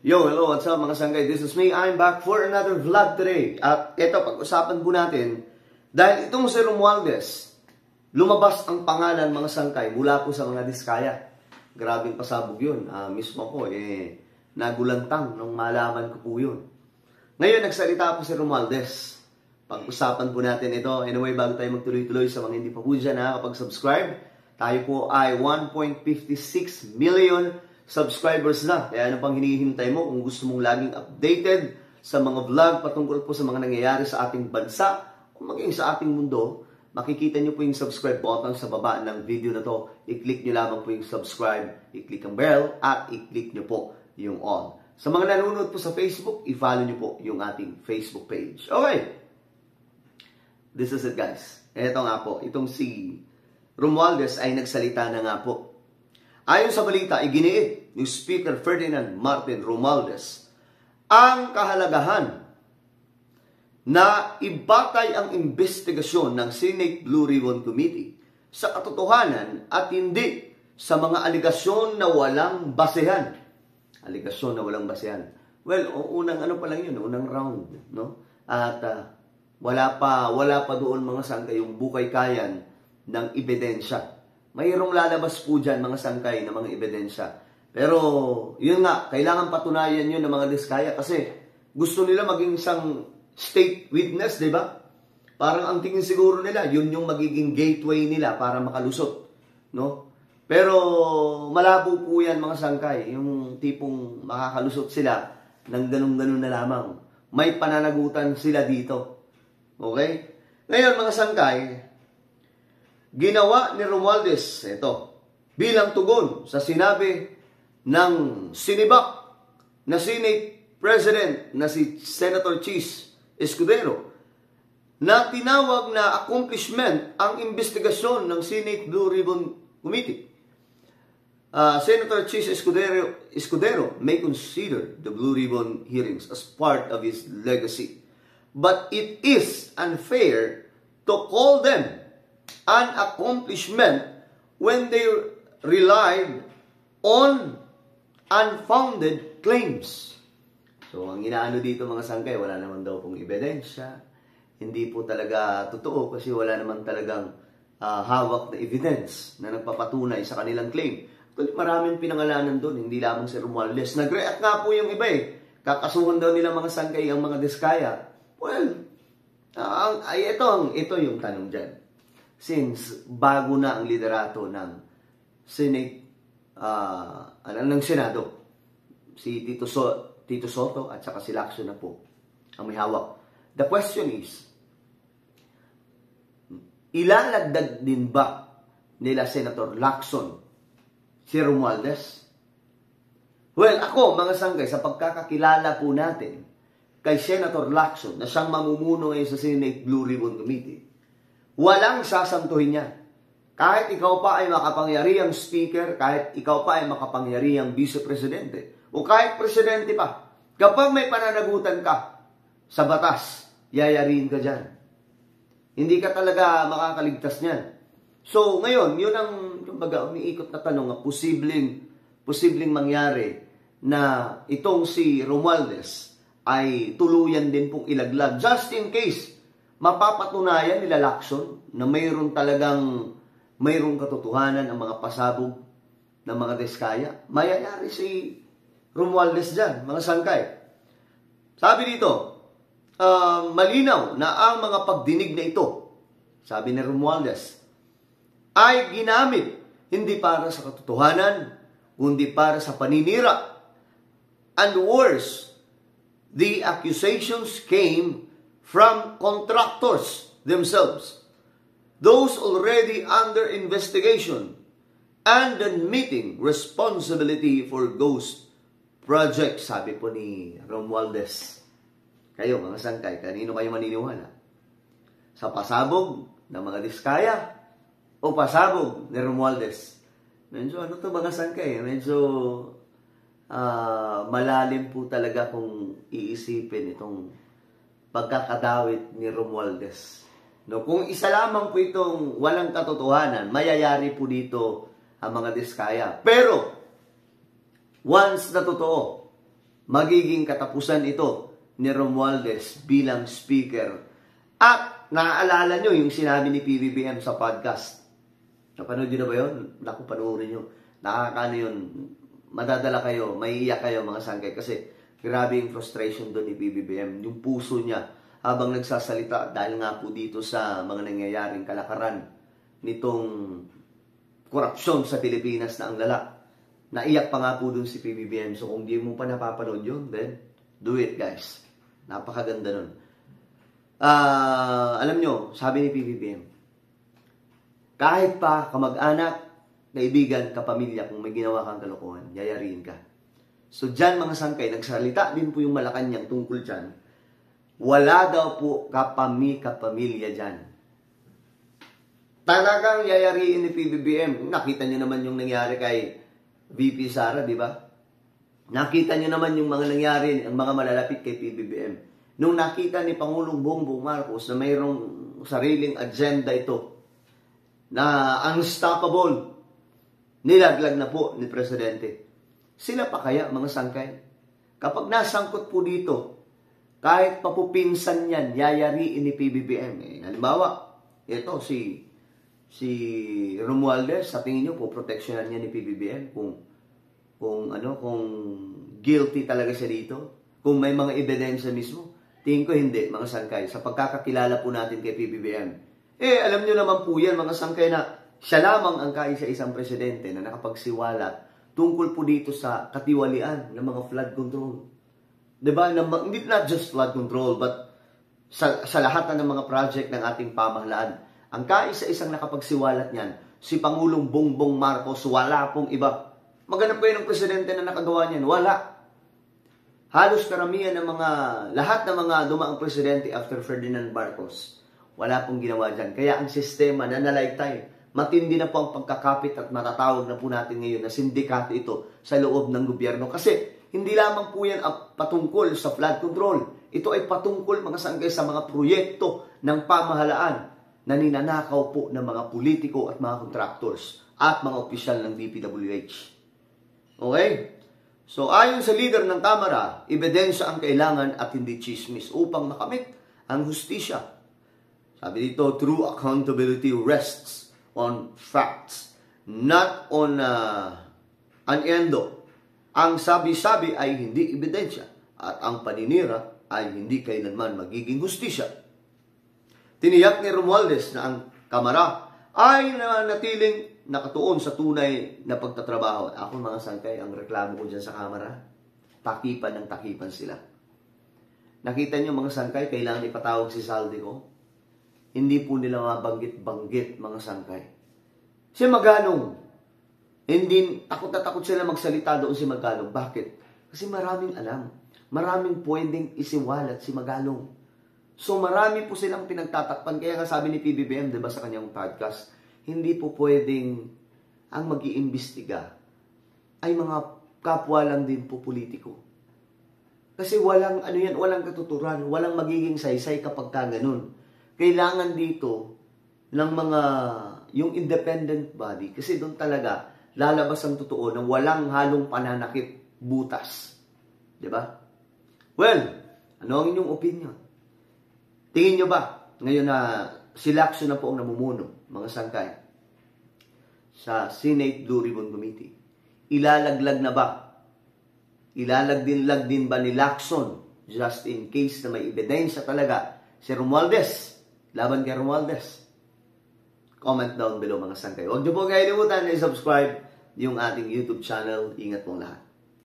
Yo, hello, what's up mga sangkay? This is me, I'm back for another vlog today. At ito, pag-usapan po natin, dahil itong si Romualdez, lumabas ang pangalan mga sangkay mula po sa mga Diskaya. Grabing pasabog yun. Mismo ko, nagulantang nung malaman ko po yun. Ngayon, nagsalita po si Romualdez. Pag-usapan po natin ito. Anyway, bago tayo magtuloy-tuloy sa mga hindi pa po dyan nakakapag-subscribe, tayo po ay 1.56 million subscribers na. Kaya ano pang hinihintay mo kung gusto mong laging updated sa mga vlog patungkol po sa mga nangyayari sa ating bansa o maging sa ating mundo, makikita nyo po yung subscribe button sa baba ng video na to. I-click nyo lamang po yung subscribe, i-click ang bell, at i-click nyo po yung all. Sa mga nanonood po sa Facebook, i-follow nyo po yung ating Facebook page. Okay. This is it, guys. Ito nga po, itong si Romualdez ay nagsalita na nga po. Ayon sa balita, iginiit ni Speaker Ferdinand Martin Romualdez ang kahalagahan na ibatay ang investigasyon ng Senate Blue Ribbon Committee sa katotohanan at hindi sa mga aligasyon na walang basehan. Aligasyon na walang basehan. Well, unang ano pa lang yun, unang round, no? At wala pa doon mga sangkay yung bukay-kayan ng ebidensya. Mayroong lalabas po dyan mga sangkay na mga ebidensya. Pero, yun nga, kailangan patunayan yun ng mga Diskaya kasi gusto nila maging isang state witness, di ba? Parang ang tingin siguro nila, yun yung magiging gateway nila para makalusot, no? Pero, malabo po yan mga sangkay, yung tipong makakalusot sila ng ganun-ganun na lamang. May pananagutan sila dito. Okay? Ngayon mga sangkay, ginawa ni Romualdez, ito, bilang tugon sa sinabi ng sinibak na Senate President na si Senator Chis Escudero na tinawag na accomplishment ang investigasyon ng Senate Blue Ribbon Committee. Senator Chis Escudero may consider the Blue Ribbon hearings as part of his legacy. But it is unfair to call them an accomplishment when they relied on unfounded claims. So, ang inaano dito mga sangkay, wala naman daw pong ebidensya. Hindi po talaga totoo kasi wala naman talagang hawak na evidence na nagpapatunay sa kanilang claim. Actually, maraming pinangalanan doon, hindi lamang si Romualdez. Nag-react nga po yung iba eh. Kakasuhan daw nila mga sangkay ang mga Diskaya. Well, ito yung tanong dyan. Since bago na ang liderato ng Senate, ng Senado, si Tito Soto at saka si Lacson na po ang may hawak. The question is, ilalagdag din ba nila Senator Lacson si Romualdez? Well, ako mga sangkay, sa pagkakakilala po natin kay Senator Lacson na siyang mamumuno ngayon sa Senate Blue Ribbon Committee, walang sasantuhin niya. Kahit ikaw pa ay makapangyarihang speaker, kahit ikaw pa ay makapangyarihang vice-presidente, o kahit presidente pa, kapag may pananagutan ka sa batas, yayariin ka dyan. Hindi ka talaga makakaligtas niyan. So, ngayon, yun ang kumbaga, umiikot na tanong na posibleng mangyari na itong si Romualdez ay tuluyan din pong ilaglag. Just in case, mapapatunayan nila Lacson na mayroong katotohanan ang mga pasabog ng mga Diskaya. Mayayari si Romualdez dyan, mga sangkay. Sabi dito, malinaw na ang mga pagdinig na ito, sabi ni Romualdez, ay ginamit hindi para sa katotohanan, kundi para sa paninira. And worse, the accusations came from contractors themselves, those already under investigation and admitting responsibility for ghost projects, sabi po ni Romualdez. Kayo mga sangkay, kanino kayo maniniwala? Sa pasabog ng mga Diskaya o pasabog ni Romualdez? Medyo ano to mga sangkay, medyo malalim po talaga kung iisipin itong pagkakadawit ni Romualdez. No, kung isa lamang po itong walang katotohanan, mayayari po dito ang mga Diskaya. Pero, once na totoo, magiging katapusan ito ni Romualdez bilang speaker. At naaalala nyo yung sinabi ni PBBM sa podcast. Napanood nyo na ba yun? Naku, panoorin nyo. Nakakano yun. Madadala kayo, maiiyak kayo mga sangkay. Kasi grabe yung frustration doon ni PBBM. Yung puso niya habang nagsasalita dahil nga po dito sa mga nangyayaring kalakaran nitong korupsyon sa Pilipinas na ang lala. Naiyak pa nga po doon si PBBM. So kung di mo pa napapanood yun, then do it guys. Napakaganda nun. Alam nyo, sabi ni PBBM, kahit pa kamag-anak, kaibigan, kapamilya, kung may ginawa kang kalokohan, yayariin ka. So dyan mga sangkay, nagsalita din po yung Malacanang tungkol dyan. Wala daw po kapamilya dyan. Talagang yayariin ni PBBM. Nakita nyo naman yung nangyari kay VP Sara, di ba? Nakita nyo naman yung mga nangyari, ang mga malalapit kay PBBM. Nung nakita ni Pangulong Bongbong Marcos na mayroong sariling agenda ito, na unstoppable, nilaglag na po ni Presidente. Sila pa kaya, mga sangkay? Kapag nasangkot po dito, kahit papupinsan yan, yayariin ni PBBM. Halimbawa, ito si Romualdez, sa tingin nyo po, proteksyonan niya ni PBBM kung guilty talaga siya dito, kung may mga ebidensya mismo. Tingin ko hindi, mga sangkay. Sa pagkakakilala po natin kay PBBM, alam nyo naman po yan, mga sangkay, na siya lamang ang kaisa-isang presidente na nakapagsiwalat tungkol po dito sa katiwalian ng mga flood control. Diba? Hindi not just flood control, but sa lahat ng mga project ng ating pamahalaan. Ang kaisa-isang nakapagsiwalat niyan, si Pangulong Bongbong Marcos, wala pong iba. Maghanap kayo ng presidente na nakagawa niyan. Wala. Halos karamihan ng lahat ng mga dumaang presidente after Ferdinand Marcos, wala pong ginawa dyan. Kaya ang sistema na nalaitay, matindi na po ang pagkakapit at matatawag na po natin ngayon na sindikato ito sa loob ng gobyerno. Kasi hindi lamang po yan patungkol sa flood control. Ito ay patungkol, mga sangkay, sa mga proyekto ng pamahalaan na ninanakaw po ng mga politiko at mga contractors at mga opisyal ng DPWH. Okay? So ayon sa leader ng Kamara, ebidensya ang kailangan at hindi chismis upang makamit ang hustisya. Sabi dito, true accountability rests on facts, not on an endo. Ang sabi-sabi ay hindi ebidensya at ang paninira ay hindi kailanman magiging hustisya. Tiniyak ni Romualdez na ang Kamara ay nanatiling nakatuon sa tunay na pagtatrabaho. Ako, mga sangkay, ang reklamo ko dyan sa Kamara, takipan ng takipan sila. Nakita niyo, mga sangkay, kailangan ipatawag si Saldico. Hindi po nila mabanggit-banggit, mga sangkay. Si Magalong, hindi, takot na takot sila magsalita doon si Magalong. Bakit? Kasi maraming alam. Maraming pwedeng isiwalat si Magalong. So marami po silang pinagtatakpan. Kaya nga sabi ni PBBM, diba, sa kanyang podcast, hindi po pwedeng ang mag-iimbestiga ay mga kapwa lang din po politiko. Kasi walang katuturan, walang magiging saysay kapag ka ganun. Kailangan dito ng yung independent body, kasi doon talaga lalabas ang totoo ng walang halong pananakit, butas. Diba? Well, ano ang inyong opinion? Tingin nyo ba, ngayon na si Lacson na po ang namumuno, mga sangkay, sa Senate Blue Ribbon Committee, ilalaglag na ba? Ilalaglag din ba ni Lacson, just in case na may ebidensya talaga, si Romualdez, laban kay Romualdez? Comment down below, mga sangkay. Huwag niyo po kalimutan na i-subscribe yung ating YouTube channel. Ingat pong lahat.